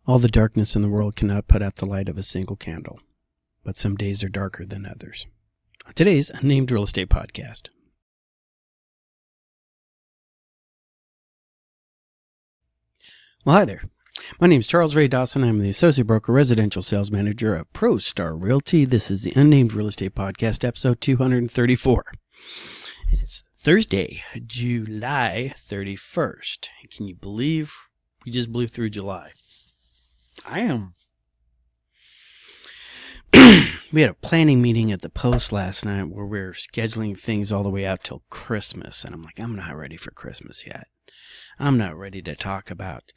All the darkness in the world cannot put out the light of a single candle, but some days are darker than others. Today's Unnamed Real Estate Podcast. Well, hi there. My name is Charles Ray Dawson. I'm the Associate Broker Residential Sales Manager at ProStar Realty. This is the Unnamed Real Estate Podcast, episode 234. And it's Thursday, July 31st. Can you believe we just blew through July? I am. We had a planning meeting at the Post last night where we were scheduling things all the way out till Christmas. And I'm like, I'm not ready for Christmas yet. I'm not ready to talk about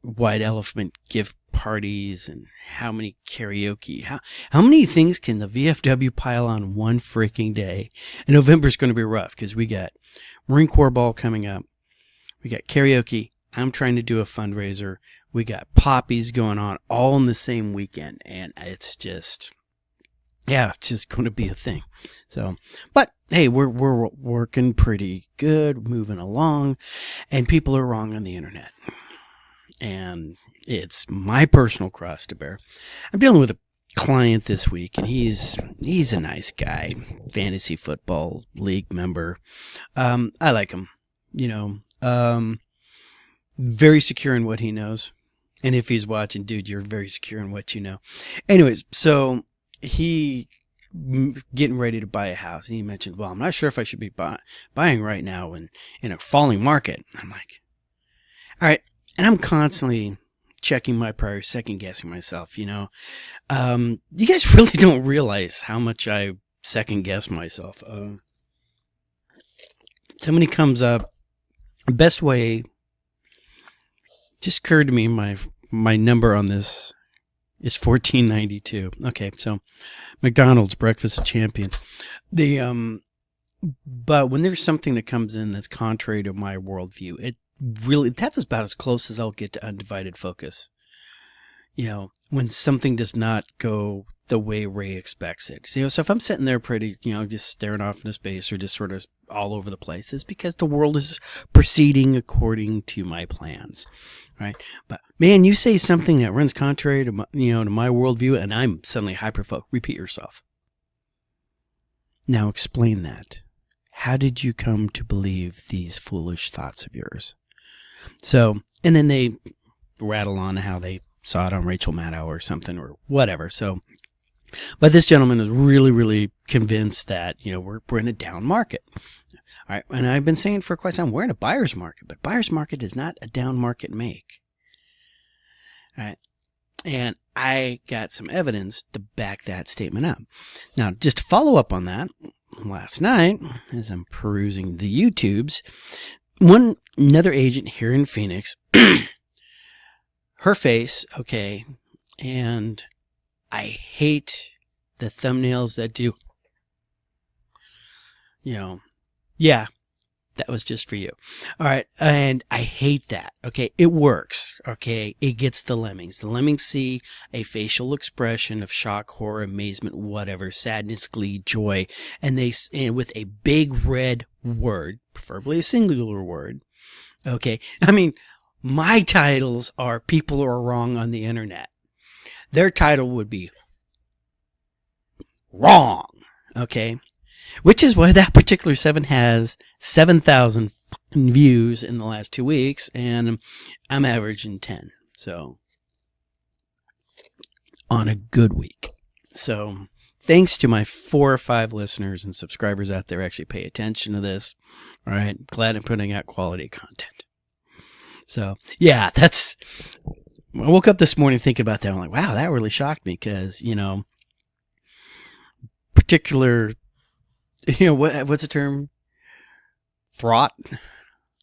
white elephant gift parties and how many karaoke. How many things can the VFW pile on one freaking day? And November's going to be rough because we got Marine Corps Ball coming up. We got karaoke. I'm trying to do a fundraiser. We got poppies going on all in the same weekend. And it's just, it's just going to be a thing. So, but hey, we're working pretty good, moving along, and people are wrong on the internet. And it's my personal cross to bear. I'm dealing with a client this week, and he's a nice guy, fantasy football league member. I like him, very secure in what he knows. And if he's watching, dude, you're very secure in what you know. Anyways, so he getting ready to buy a house, and he mentioned, well, I'm not sure if I should be buying right now in a falling market. I'm like, all right. And I'm constantly checking my priors, second guessing myself, You guys really don't realize how much I second guess myself. Somebody comes up, best way, just occurred to me, my number on this is 1492. Okay, so McDonald's Breakfast of Champions. But when there's something that comes in that's contrary to my worldview, that's about as close as I'll get to undivided focus. When something does not go the way Ray expects it. So if I'm sitting there pretty, just staring off into space or just sort of all over the place, it's because the world is proceeding according to my plans, right? But man, you say something that runs contrary to my, to my worldview, and I'm suddenly hyper-focused. Repeat yourself. Now explain that. How did you come to believe these foolish thoughts of yours? So, and then they rattle on how they saw it on Rachel Maddow or something or whatever. So, but this gentleman is really, really convinced that, we're in a down market. All right. And I've been saying for quite some time, we're in a buyer's market, but buyer's market does not a down market make. All right. And I got some evidence to back that statement up. Now, just to follow up on that, last night, as I'm perusing the YouTubes, another agent here in Phoenix, her face, okay, and I hate the thumbnails that do, yeah, that was just for you. All right, and I hate that, okay? It works, okay? It gets the lemmings. The lemmings see a facial expression of shock, horror, amazement, whatever, sadness, glee, joy, and with a big red word, preferably a singular word, okay? I mean, my titles are People Are Wrong on the Internet. Their title would be Wrong, okay? Which is why that particular 7 has 7,000 views in the last 2 weeks, and I'm averaging 10. So, on a good week. So, thanks to my 4 or 5 listeners and subscribers out there actually pay attention to this. All right, glad I'm putting out quality content. So, yeah, I woke up this morning thinking about that. I'm like, wow, that really shocked me because, particular, what's the term?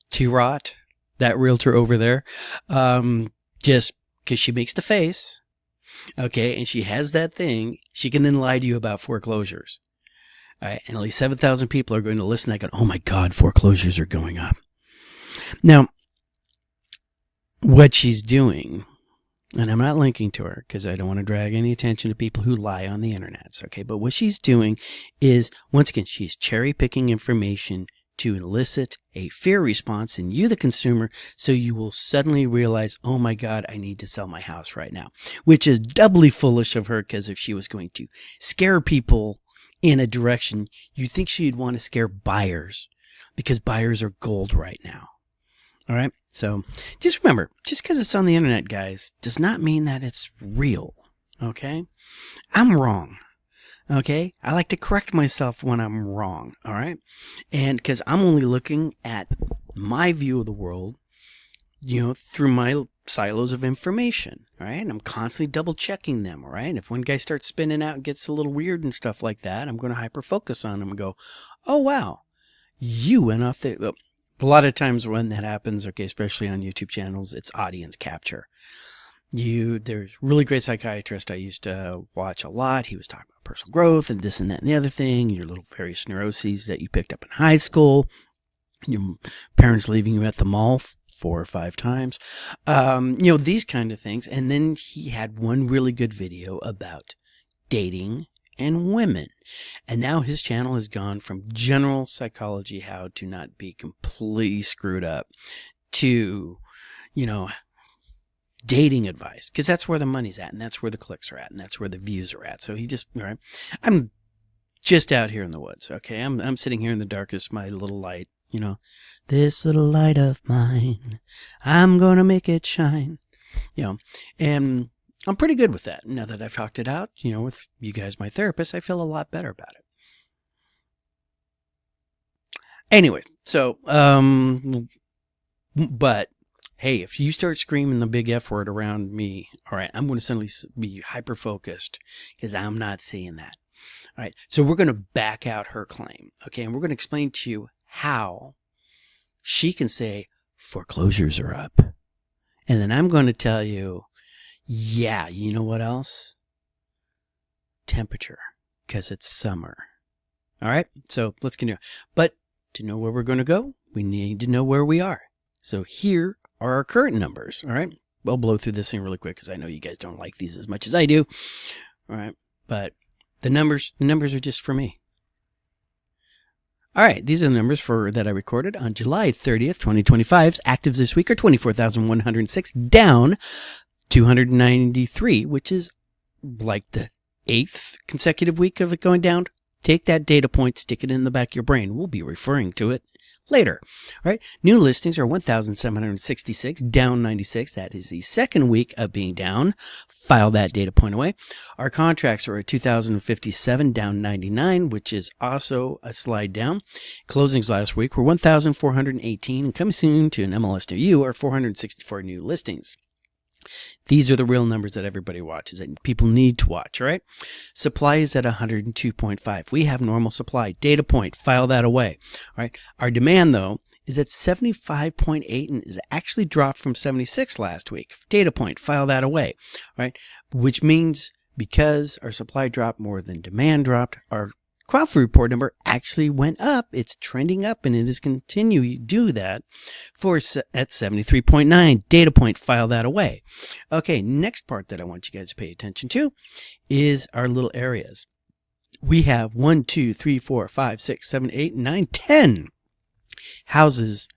T-rot, that realtor over there, just because she makes the face, okay, and she has that thing, she can then lie to you about foreclosures. All right, and at least 7,000 people are going to listen to that going, oh my God, foreclosures are going up. Now, what she's doing, and I'm not linking to her because I don't want to drag any attention to people who lie on the internet, okay? But what she's doing is, once again, she's cherry picking information to elicit a fear response in you, the consumer, so you will suddenly realize, oh my God, I need to sell my house right now, which is doubly foolish of her, because if she was going to scare people in a direction, you think she'd want to scare buyers, because buyers are gold right now. All right. So just remember, just because it's on the internet, guys, does not mean that it's real. Okay. I'm wrong. Okay. I like to correct myself when I'm wrong. All right. And because I'm only looking at my view of the world, through my silos of information. All right. And I'm constantly double checking them. All right. If one guy starts spinning out and gets a little weird and stuff like that, I'm going to hyper focus on him and go, oh, wow, you went off the. Well, a lot of times when that happens, okay, especially on YouTube channels, it's audience capture. There's a really great psychiatrist I used to watch a lot. He was talking about personal growth and this and that and the other thing, your little various neuroses that you picked up in high school, your parents leaving you at the mall 4 or 5 times, these kind of things. And then he had one really good video about dating and women. And now his channel has gone from general psychology, how to not be completely screwed up, to, dating advice, because that's where the money's at, and that's where the clicks are at, and that's where the views are at. So I'm just out here in the woods. Okay. I'm sitting here in the darkest, my little light, this little light of mine, I'm going to make it shine, and I'm pretty good with that. Now that I've talked it out, with you guys, my therapist, I feel a lot better about it. Anyway, so, but hey, if you start screaming the big F word around me, all right, I'm going to suddenly be hyper focused, because I'm not seeing that. All right, so we're going to back out her claim, okay, and we're going to explain to you how she can say foreclosures are up. And then I'm going to tell you, yeah, you know what else? Temperature, because it's summer. All right, so let's continue. But to know where we're going to go, we need to know where we are. So here are our current numbers. All right, we'll blow through this thing really quick, because I know you guys don't like these as much as I do. All right, but the numbers are just for me. All right, these are the numbers that I recorded on July 30th, 2025. Actives this week are 24,106, down 293, which is like the 8th consecutive week of it going down. Take that data point, stick it in the back of your brain. We'll be referring to it later. All right. New listings are 1,766, down 96. That is the second week of being down. File that data point away. Our contracts are at 2,057, down 99, which is also a slide down. Closings last week were 1,418, and coming soon to an MLS near you are 464 new listings. These are the real numbers that everybody watches and people need to watch, all right? Supply is at 102.5. We have normal supply. Data point, file that away, all right? Our demand, though, is at 75.8 and is actually dropped from 76 last week. Data point, file that away, all right? Which means because our supply dropped more than demand dropped, our Crawford report number actually went up. It's trending up, and it is continuing to do that at 73.9. Data point, file that away. Okay, next part that I want you guys to pay attention to is our little areas. We have 1, 2, 3, 4, 5, 6, 7, 8, 9, 10 houses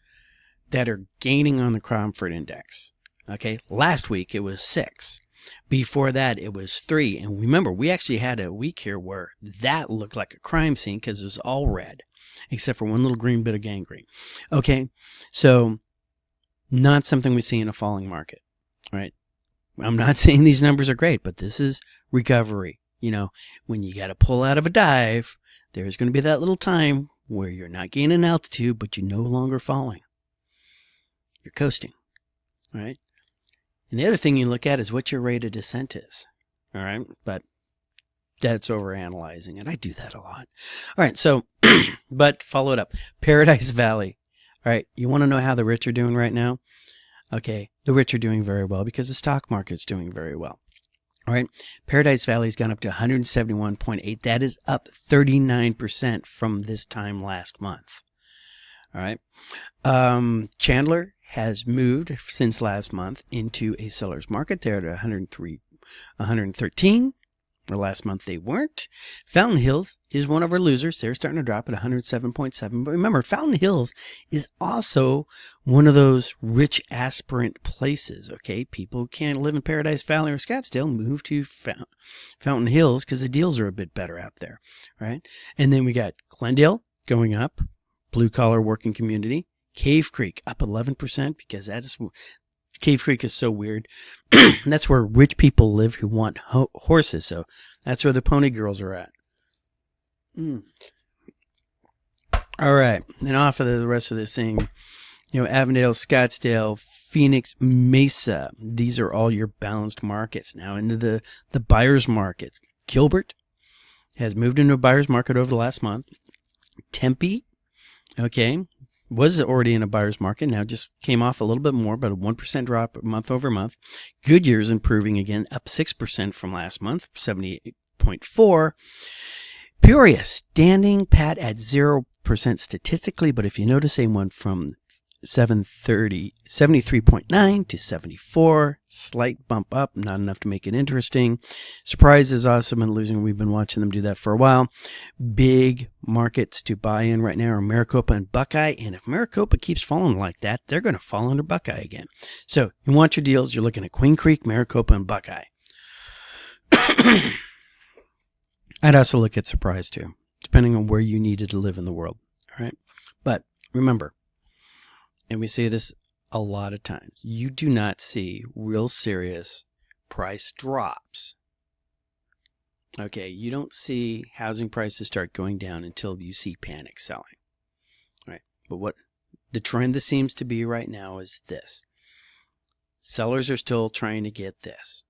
that are gaining on the Crawford index. Okay, last week it was 6. Before that, it was 3. And remember, we actually had a week here where that looked like a crime scene because it was all red, except for one little green bit of gangrene. Okay, so not something we see in a falling market, right? I'm not saying these numbers are great, but this is recovery. When you got to pull out of a dive, there's going to be that little time where you're not gaining altitude, but you're no longer falling. You're coasting, all right? And the other thing you look at is what your rate of descent is. All right. But that's overanalyzing it. I do that a lot. All right. So, but follow it up. Paradise Valley. All right. You want to know how the rich are doing right now? Okay. The rich are doing very well because the stock market's doing very well. All right. Paradise Valley's gone up to 171.8. That is up 39% from this time last month. All right. Chandler has moved since last month into a seller's market. They're at 113. or last month they weren't. Fountain Hills is one of our losers. They're starting to drop at 107.7. But remember, Fountain Hills is also one of those rich aspirant places, okay? People who can't live in Paradise Valley or Scottsdale move to Fountain Hills because the deals are a bit better out there, right? And then we got Glendale going up, blue-collar working community. Cave Creek up 11% because Cave Creek is so weird. That's where rich people live who want horses. So that's where the pony girls are at. All right. And off of the rest of this thing, Avondale, Scottsdale, Phoenix, Mesa. These are all your balanced markets. Now into the buyer's markets. Gilbert has moved into a buyer's market over the last month. Tempe, okay, was already in a buyer's market, now just came off a little bit more, but a 1% drop month over month. Goodyear's improving again, up 6% from last month, 78.4. Peoria standing pat at 0% statistically, but if you notice, they went from 73.9 to 74, slight bump up, not enough to make it interesting. Surprise is awesome and losing. We've been watching them do that for a while. Big markets to buy in right now are Maricopa and Buckeye, and if Maricopa keeps falling like that, they're going to fall under Buckeye again. So you want your deals, you're looking at Queen Creek, Maricopa, and Buckeye. I'd also look at Surprise too, depending on where you needed to live in the world. All right, but remember, and we say this a lot of times, you do not see real serious price drops. Okay, you don't see housing prices start going down until you see panic selling. Right? But what the trend that seems to be right now is this. Sellers are still trying to get this.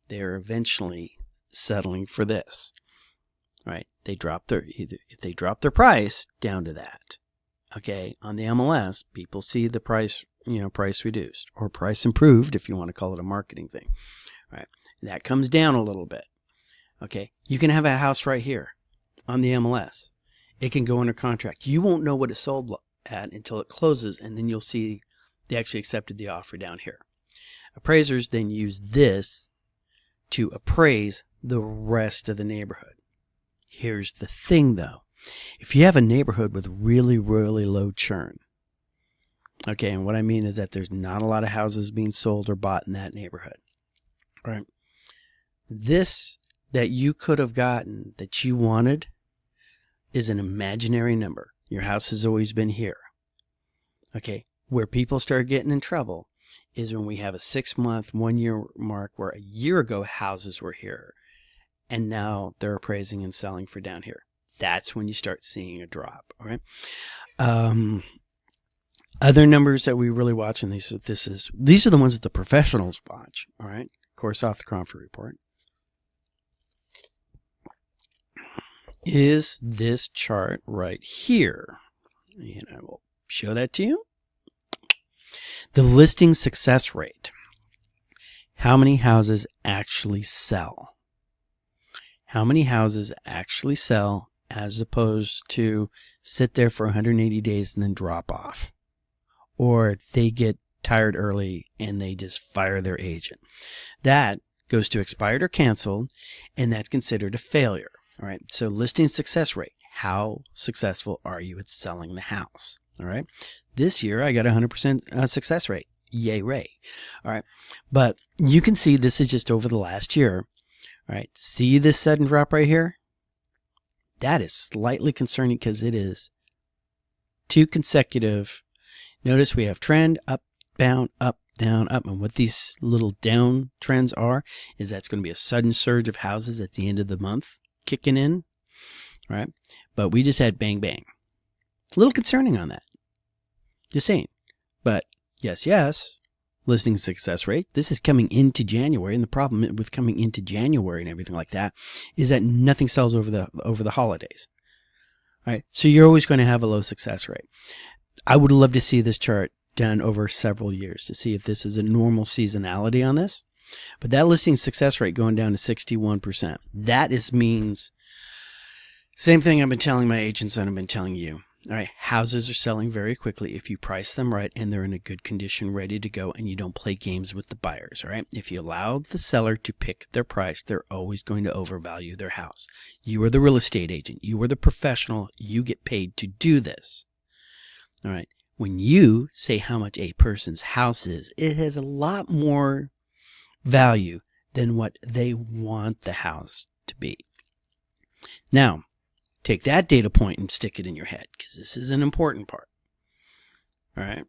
They're eventually settling for this. Right? If they drop their price down to that. Okay, on the MLS, people see the price, price reduced or price improved, if you want to call it a marketing thing. Right? That comes down a little bit. Okay, you can have a house right here on the MLS. It can go under contract. You won't know what it sold at until it closes, and then you'll see they actually accepted the offer down here. Appraisers then use this to appraise the rest of the neighborhood. Here's the thing, though. If you have a neighborhood with really, really low churn, okay, and what I mean is that there's not a lot of houses being sold or bought in that neighborhood, right? This that you could have gotten that you wanted is an imaginary number. Your house has always been here. Okay, where people start getting in trouble is when we have a 6-month, 1-year mark where a year ago houses were here and now they're appraising and selling for down here. That's when you start seeing a drop. All right. Other numbers that we really watch, and these are the ones that the professionals watch. All right. Of course, off the Cromford Report is this chart right here, and I will show that to you. The listing success rate. How many houses actually sell? How many houses actually sell as opposed to sit there for 180 days and then drop off? Or they get tired early and they just fire their agent. That goes to expired or canceled, and that's considered a failure. All right. So listing success rate. How successful are you at selling the house? All right. This year I got 100% success rate. Yay, Ray. All right. But you can see this is just over the last year. All right. See this sudden drop right here? That is slightly concerning because it is 2 consecutive. Notice we have trend, up, down, up, down, up. And what these little down trends are is that's going to be a sudden surge of houses at the end of the month kicking in. Right? But we just had bang, bang. It's a little concerning on that. Just saying. But yes. Listing success rate. This is coming into January, and the problem with coming into January and everything like that is that nothing sells over the holidays. All right, so you're always going to have a low success rate. I would love to see this chart done over several years to see if this is a normal seasonality on this. But that listing success rate going down to 61%. That means same thing I've been telling my agents and I've been telling you. All right, houses are selling very quickly if you price them right and they're in a good condition, ready to go, and you don't play games with the buyers. All right, if you allow the seller to pick their price, they're always going to overvalue their house. You are the real estate agent. You are the professional. You get paid to do this. All right, when you say how much a person's house is, it has a lot more value than what they want the house to be. Now, take that data point and stick it in your head, because this is an important part. All right.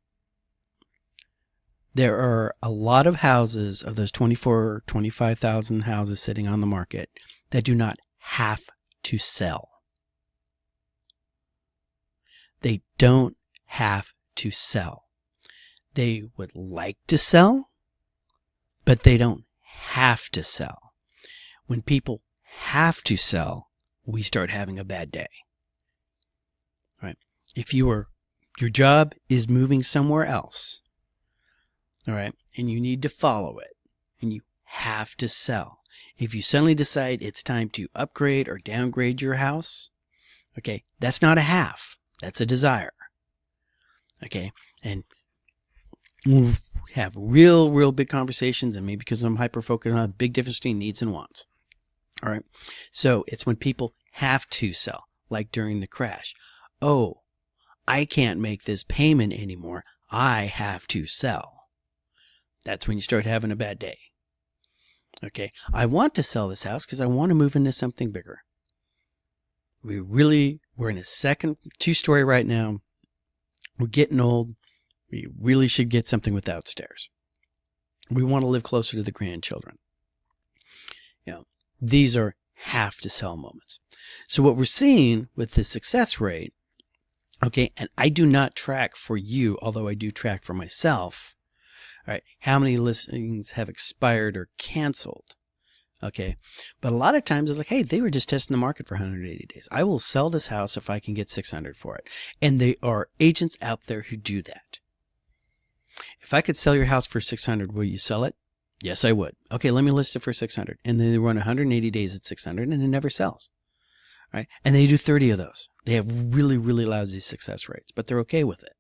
There are a lot of houses, of those 25,000 houses sitting on the market, that do not have to sell. They don't have to sell. They would like to sell, but they don't have to sell. When people have to sell, we start having a bad day. All right. If your job is moving somewhere else, all right, and you need to follow it, and you have to sell. If you suddenly decide it's time to upgrade or downgrade your house, okay, that's not a have, that's a desire. Okay, and we'll have real big conversations, and maybe because I'm hyper-focused on a big difference between needs and wants. All right, so it's when people have to sell, like during the crash. Oh, I can't make this payment anymore. I have to sell. That's when you start having a bad day. Okay, I want to sell this house because I want to move into something bigger. We're in a second two-story right now. We're getting old. We really should get something without stairs. We want to live closer to the grandchildren. You know, these are have to sell moments. So what we're seeing with the success rate, okay, and I do not track for you, although I do track for myself, all right, how many listings have expired or canceled, okay, but a lot of times it's like, hey, they were just testing the market for 180 days. I will sell this house if I can get 600 for it. And there are agents out there who do that. If I could sell your house for 600, will you sell it? Yes, I would. Okay, let me list it for 600. And then they run 180 days at 600 and it never sells. All right? And they do 30 of those. They have really lousy success rates, but they're okay with it.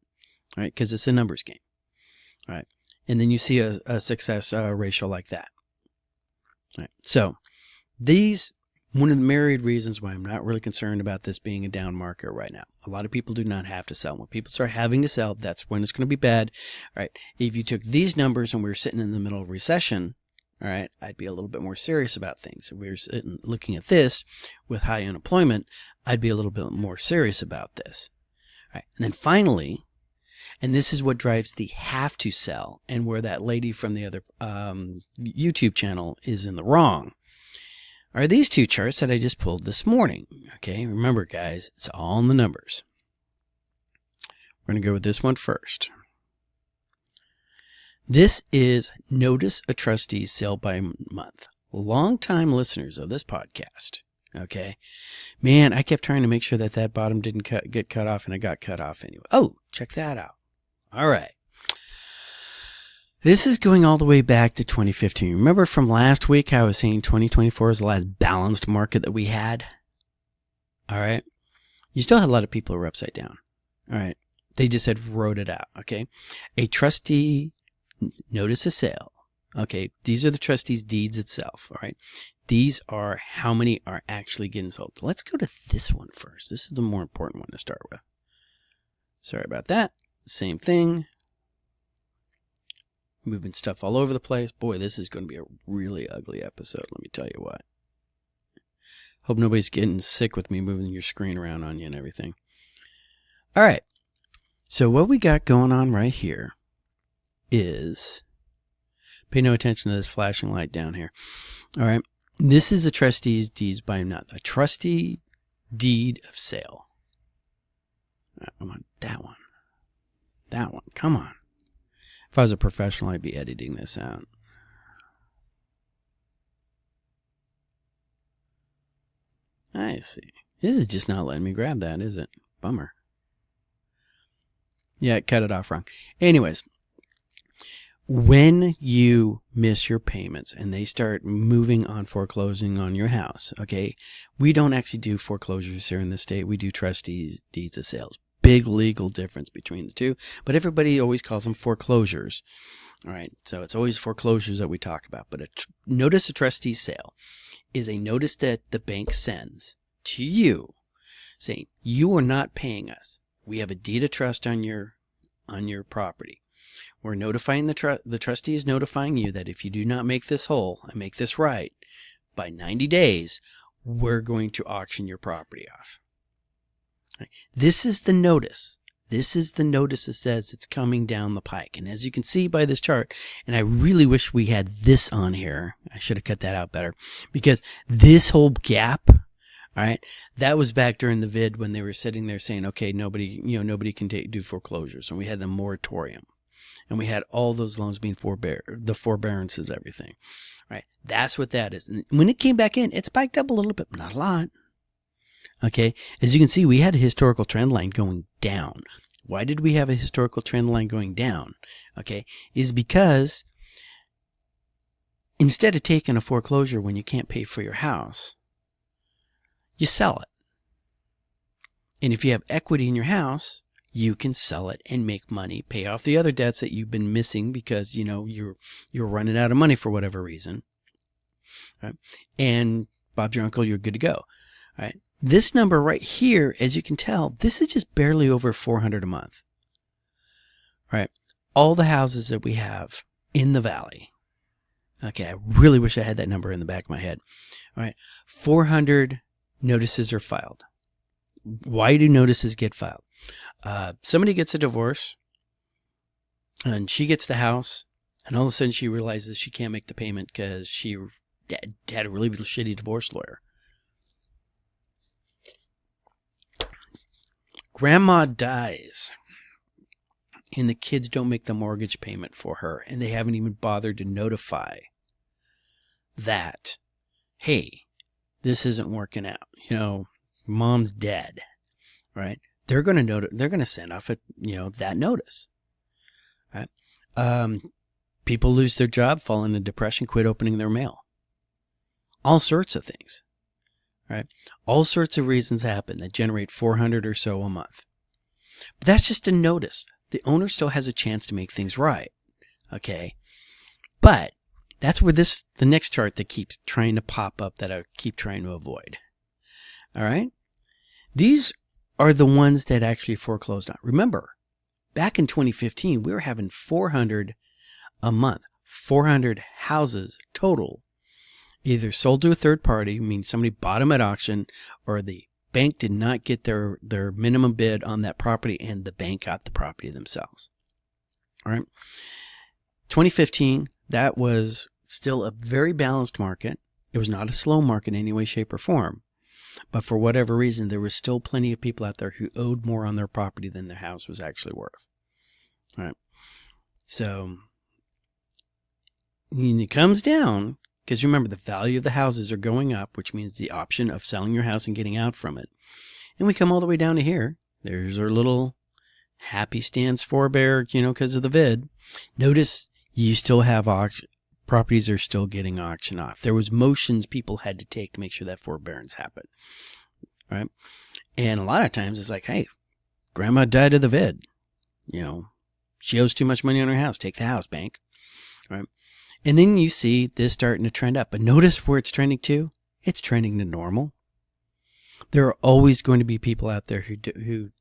All right? Because it's a numbers game. All right? And then you see a success ratio like that. All right? So one of the myriad reasons why I'm not really concerned about this being a down market right now. A lot of people do not have to sell. When people start having to sell, that's when it's going to be bad. All right. If you took these numbers and we were sitting in the middle of recession, all right, I'd be a little bit more serious about things. If we were sitting looking at this with high unemployment, I'd be a little bit more serious about this. All right. And then finally, and this is what drives the have to sell, and where that lady from the other YouTube channel is in the wrong, are these two charts that I just pulled this morning. Okay, remember guys, it's all in the numbers. We're going to go with this one first. This is Notice a Trustee's Sale by Month. Long-time listeners of this podcast. Okay, man, I kept trying to make sure that bottom didn't get cut off, and it got cut off anyway. Oh, check that out. All right. This is going all the way back to 2015. Remember from last week how I was saying 2024 is the last balanced market that we had? All right. You still had a lot of people who were upside down. All right. They just had wrote it out. Okay. A trustee notice a sale. Okay. These are the trustee's deeds itself. All right. These are how many are actually getting sold. So let's go to this one first. This is the more important one to start with. Sorry about that. Same thing. Moving stuff all over the place. Boy, this is going to be a really ugly episode, let me tell you what. Hope nobody's getting sick with me moving your screen around on you and everything. All right. So what we got going on right here is, pay no attention to this flashing light down here. All right. This is a trustee's deeds by month. A trustee deed of sale. I want that one. That one. Come on. If I was a professional, I'd be editing this out. I see. This is just not letting me grab that, is it? Bummer. Yeah, it cut it off wrong. Anyways, when you miss your payments and they start moving on foreclosing on your house, okay, we don't actually do foreclosures here in the state. We do trustees deeds of sales. big legal difference between the two, but everybody always calls them foreclosures. All right, so it's always foreclosures that we talk about. But a notice of trustee sale is a notice that the bank sends to you saying you are not paying us. We have a deed of trust on your property. We're notifying the trustee is notifying you that if you do not make this whole and make this right by 90 days, we're going to auction your property off. Right. This is the notice. This is the notice that says it's coming down the pike. And as you can see by this chart, and I really wish we had this on here. I should have cut that out better, because this whole gap, all right, that was back during the vid when they were sitting there saying, okay, nobody can do foreclosures, and we had a moratorium, and we had all those loans being the forbearances, everything, right? That's what that is. And when it came back in, it spiked up a little bit, but not a lot. Okay, as you can see, we had a historical trend line going down. Why did we have a historical trend line going down? Okay, is because instead of taking a foreclosure when you can't pay for your house, you sell it. And if you have equity in your house, you can sell it and make money, pay off the other debts that you've been missing because you're running out of money for whatever reason. Right? And Bob's your uncle, you're good to go. All right. This number right here, as you can tell, this is just barely over $400 a month. Right? All the houses that we have in the valley. Okay, I really wish I had that number in the back of my head. All right, 400 notices are filed. Why do notices get filed? Somebody gets a divorce, and she gets the house, and all of a sudden she realizes she can't make the payment because she had a really shitty divorce lawyer. Grandma dies, and the kids don't make the mortgage payment for her, and they haven't even bothered to notify that, hey, this isn't working out. Mom's dead, right? They're going to send off that notice, right? People lose their job, fall into depression, quit opening their mail. All sorts of things. Right? All sorts of reasons happen that generate 400 or so a month. But that's just a notice. The owner still has a chance to make things right. Okay? But that's where the next chart that keeps trying to pop up that I keep trying to avoid. All right? These are the ones that actually foreclosed on. Remember, back in 2015, we were having 400 a month. 400 houses total. Either sold to a third party, meaning somebody bought them at auction, or the bank did not get their minimum bid on that property and the bank got the property themselves. All right. 2015, that was still a very balanced market. It was not a slow market in any way, shape, or form. But for whatever reason, there was still plenty of people out there who owed more on their property than their house was actually worth. All right. So when it comes down, because remember, the value of the houses are going up, which means the option of selling your house and getting out from it. And we come all the way down to here. There's our little happy stance forebear, because of the vid. Notice you still have properties are still getting auctioned off. There was motions people had to take to make sure that forbearance happened. Right? And a lot of times it's like, hey, grandma died of the vid. She owes too much money on her house. Take the house, bank. Right? And then you see this starting to trend up. But notice where it's trending to? It's trending to normal. There are always going to be people out there who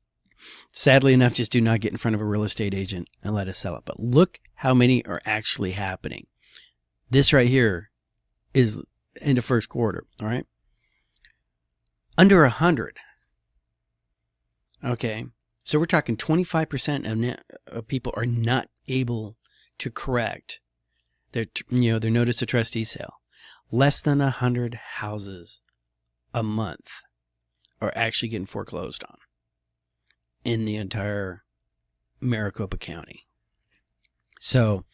sadly enough, just do not get in front of a real estate agent and let us sell it. But look how many are actually happening. This right here is in the first quarter, all right? Under 100. Okay, so we're talking 25% of people are not able to correct their notice of trustee sale. Less than 100 houses a month are actually getting foreclosed on in the entire Maricopa County. So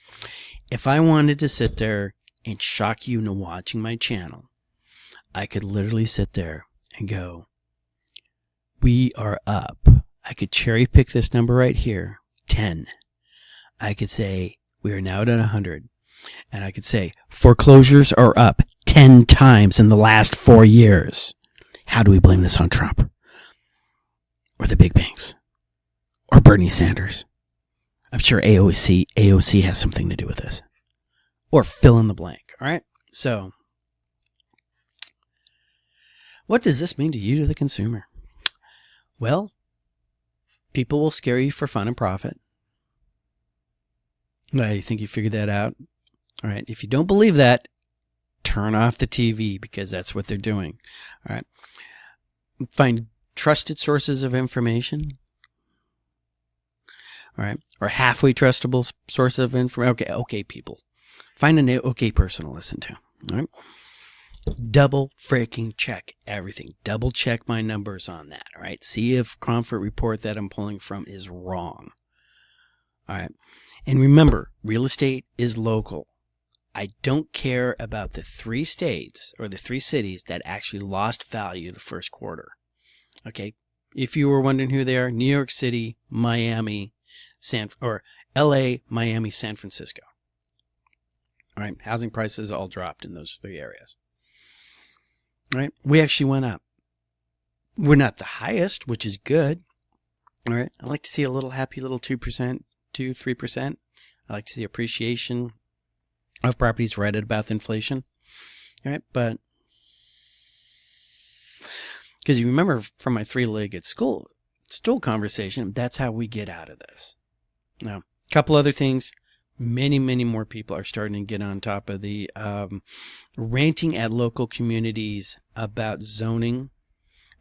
if I wanted to sit there and shock you into watching my channel, I could literally sit there and go, we are up. I could cherry pick this number right here, 10. I could say we are now at 100. And I could say foreclosures are up 10 times in the last 4 years. How do we blame this on Trump? Or the big banks? or Bernie Sanders. I'm sure AOC has something to do with this. Or fill in the blank, all right? So, what does this mean to you, to the consumer? Well, people will scare you for fun and profit. I think you figured that out. All right. If you don't believe that, turn off the TV, because that's what they're doing. All right. Find trusted sources of information. All right. Or halfway trustable source of information. Okay, people. Find an okay person to listen to. All right. Double freaking check everything. Double check my numbers on that. All right. See if Comfort Report that I'm pulling from is wrong. All right. And remember, real estate is local. I don't care about the 3 states or the 3 cities that actually lost value the first quarter. Okay. If you were wondering who they are, New York City, Miami, LA, Miami, San Francisco. All right. Housing prices all dropped in those 3 areas. All right. We actually went up. We're not the highest, which is good. All right. I like to see a little happy little 2%, 3%. I like to see appreciation of properties right at about inflation. All right. But because you remember from my 3-legged stool conversation, that's how we get out of this. Now, a couple other things. Many, many more people are starting to get on top of the ranting at local communities about zoning.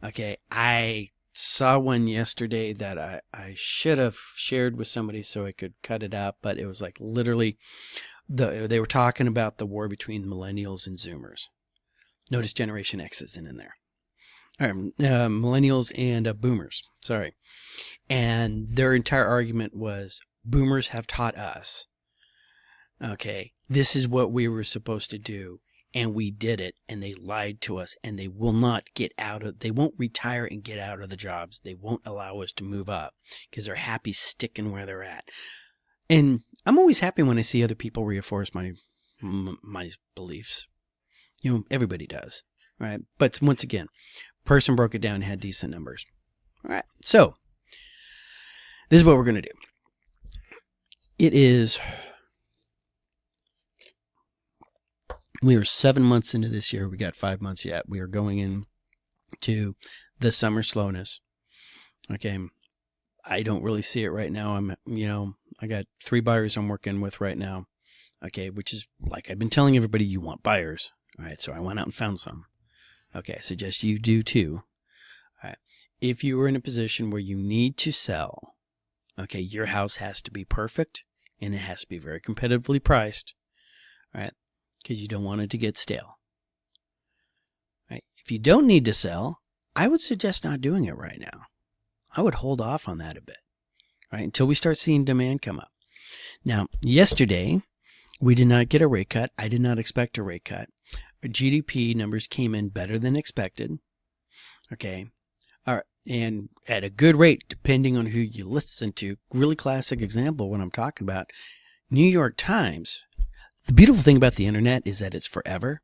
Okay, I saw one yesterday that I should have shared with somebody so I could cut it out, but it was like literally, they were talking about the war between millennials and Zoomers. Notice Generation X isn't in there. Millennials and boomers, sorry. And their entire argument was, boomers have taught us, okay, this is what we were supposed to do, and we did it, and they lied to us, and they will not they won't retire and get out of the jobs. They won't allow us to move up because they're happy sticking where they're at. And I'm always happy when I see other people reinforce my beliefs. You know, everybody does, right? But once again, person broke it down and had decent numbers. All right, so this is what we're going to do. We are 7 months into this year. We got 5 months yet. We are going into the summer slowness. Okay. I don't really see it right now. I got 3 buyers I'm working with right now. Okay. Which is, like I've been telling everybody, you want buyers. All right. So I went out and found some. Okay. I suggest you do too. All right. If you are in a position where you need to sell, okay, your house has to be perfect and it has to be very competitively priced. All right. Because you don't want it to get stale. Right? If you don't need to sell, I would suggest not doing it right now. I would hold off on that a bit, right, until we start seeing demand come up. Now, yesterday, we did not get a rate cut. I did not expect a rate cut. Our GDP numbers came in better than expected. Okay. All right. And at a good rate, depending on who you listen to. Really classic example, what I'm talking about. New York Times. The beautiful thing about the internet is that it's forever.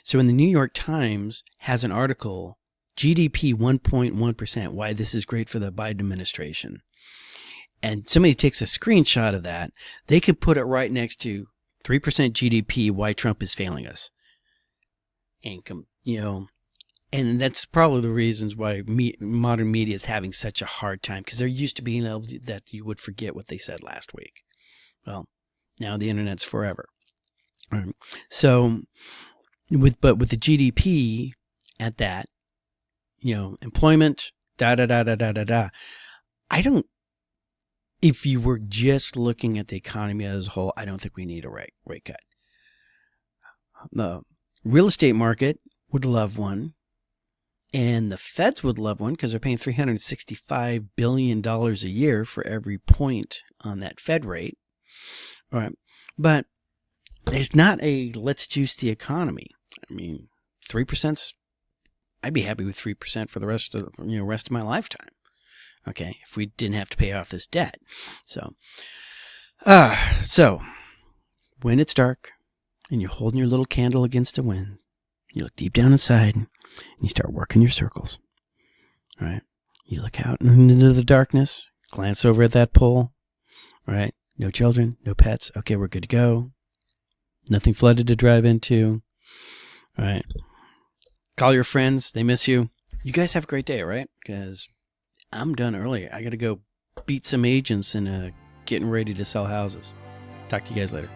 So when the New York Times has an article, GDP 1.1%, why this is great for the Biden administration, and somebody takes a screenshot of that, they can put it right next to 3% GDP, why Trump is failing us. And, and that's probably the reasons why modern media is having such a hard time, because they're used to being able to, that you would forget what they said last week. Well, now the internet's forever. So, with the GDP at that, employment, if you were just looking at the economy as a whole, I don't think we need a rate cut. The real estate market would love one, and the feds would love one because they're paying $365 billion a year for every point on that Fed rate. All right, but there's not a let's juice the economy. I mean, 3%. I'd be happy with 3% for the rest of my lifetime. Okay, if we didn't have to pay off this debt. So when it's dark and you're holding your little candle against the wind, you look deep down inside and you start working your circles. All right, you look out into the darkness, glance over at that pool, right? No children, no pets. Okay, we're good to go. Nothing flooded to drive into, right? Call your friends. They miss you. You guys have a great day, right? Because I'm done early. I got to go beat some agents and getting ready to sell houses. Talk to you guys later.